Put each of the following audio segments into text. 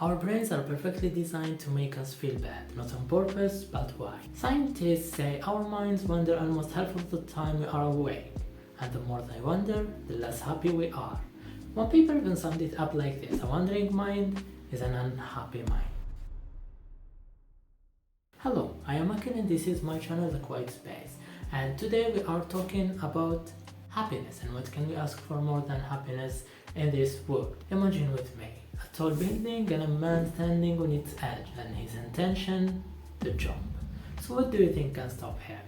Our brains are perfectly designed to make us feel bad, not on purpose, but why? Scientists say our minds wander almost half of the time we are awake, and the more they wander, the less happy we are. One paper even summed it up like this: a wandering mind is an unhappy mind. Hello, I am Akil and this is my channel The Quiet Space, and today we are talking about happiness and what can we ask for more than happiness in this world. Imagine with me a tall building and a man standing on its edge, and his intention to jump. So what do you think can stop him?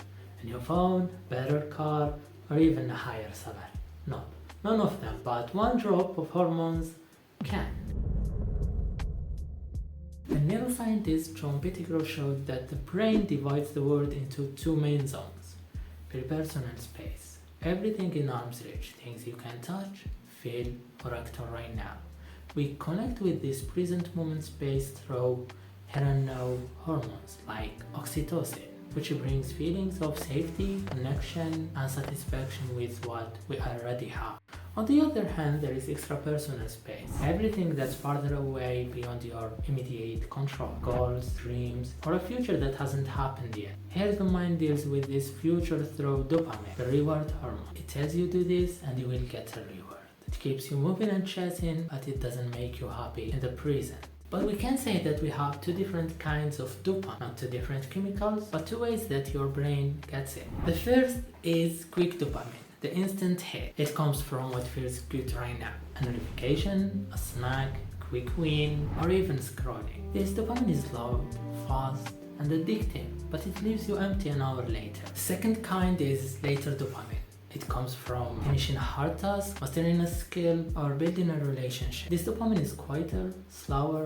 A new phone, better car, or even a higher salary? No, none of them, but one drop of hormones can. A neuroscientist John Pettigrew showed that the brain divides the world into two main zones: pre-person and space. Everything in arm's reach, things you can touch, feel, or act on right now. We connect with this present moment space through here and now hormones like oxytocin, which brings feelings of safety, connection, and satisfaction with what we already have. On the other hand, there is extrapersonal space, everything that's farther away beyond your immediate control, goals, dreams, or a future that hasn't happened yet. Here the mind deals with this future through dopamine, the reward hormone. It tells you do this and you will get a reward. It keeps you moving and chasing, but it doesn't make you happy in the present. But we can say that we have two different kinds of dopamine, not two different chemicals, but two ways that your brain gets it. The first is quick dopamine, the instant hit. It comes from what feels good right now: a notification, a snack, quick win, or even scrolling. This dopamine is loud, fast, and addictive, but it leaves you empty an hour later. The second kind is later dopamine. It comes from finishing a hard task, mastering a skill, or building a relationship. This dopamine is quieter, slower,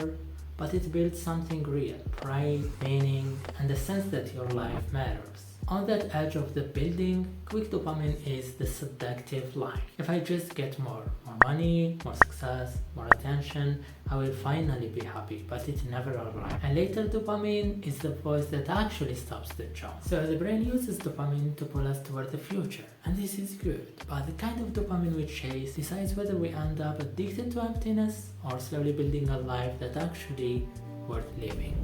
but it builds something real: pride, meaning, and the sense that your life matters. On that edge of the building, quick dopamine is the seductive line. If I just get more money, more success, more attention, I will finally be happy, but it never arrives. And later dopamine is the voice that actually stops the jump. So the brain uses dopamine to pull us toward the future, and this is good. But the kind of dopamine we chase decides whether we end up addicted to emptiness or slowly building a life that's actually worth living.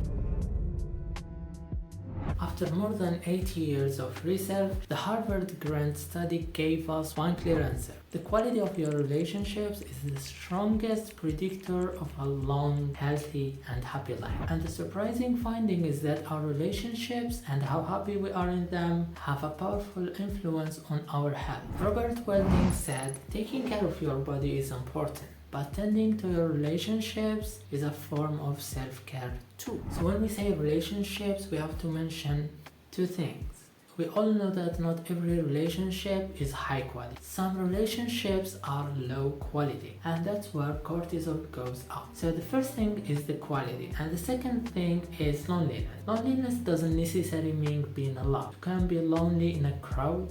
After more than 80 years of research, the Harvard Grant study gave us one clear answer: the quality of your relationships is the strongest predictor of a long, healthy, and happy life. And the surprising finding is that our relationships and how happy we are in them have a powerful influence on our health. Robert Welding said, "Taking care of your body is important, but tending to your relationships is a form of self-care too." So when we say relationships, we have to mention two things. We all know that not every relationship is high quality. Some relationships are low quality, and that's where cortisol goes up. So the first thing is the quality, and the second thing is loneliness. Loneliness doesn't necessarily mean being alone. You can be lonely in a crowd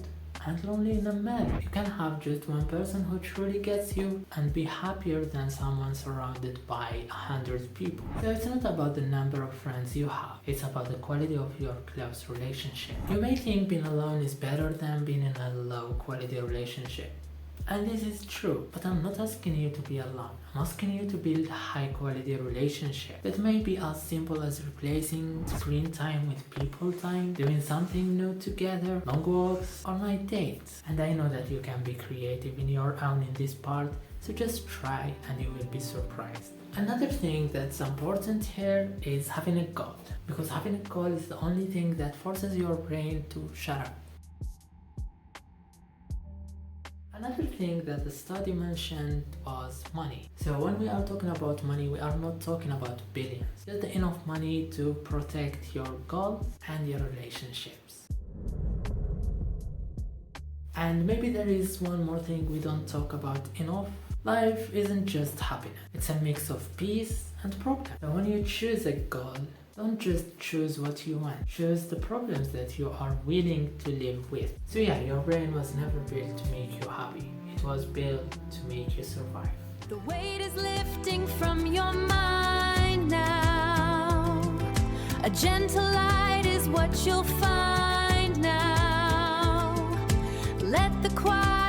and lonely in a marriage. You can have just one person who truly gets you and be happier than someone surrounded by 100 people. So it's not about the number of friends you have, it's about the quality of your close relationship. You may think being alone is better than being in a low quality relationship. And this is true, but I'm not asking you to be alone. I'm asking you to build a high quality relationship that may be as simple as replacing screen time with people time, doing something new together, long walks, or night dates. And I know that you can be creative in your own in this part, so just try and you will be surprised. Another thing that's important here is having a goal, because having a goal is the only thing that forces your brain to shut up. Another thing that the study mentioned was money. So when we are talking about money, we are not talking about billions. Just enough money to protect your goals and your relationships. And maybe there is one more thing we don't talk about enough. Life isn't just happiness. It's a mix of peace and problems. So when you choose a goal, don't just choose what you want. Choose the problems that you are willing to live with. So yeah, your brain was never built to make you happy. It was built to make you survive. The weight is lifting from your mind now. A gentle light is what you'll find now. Let the quiet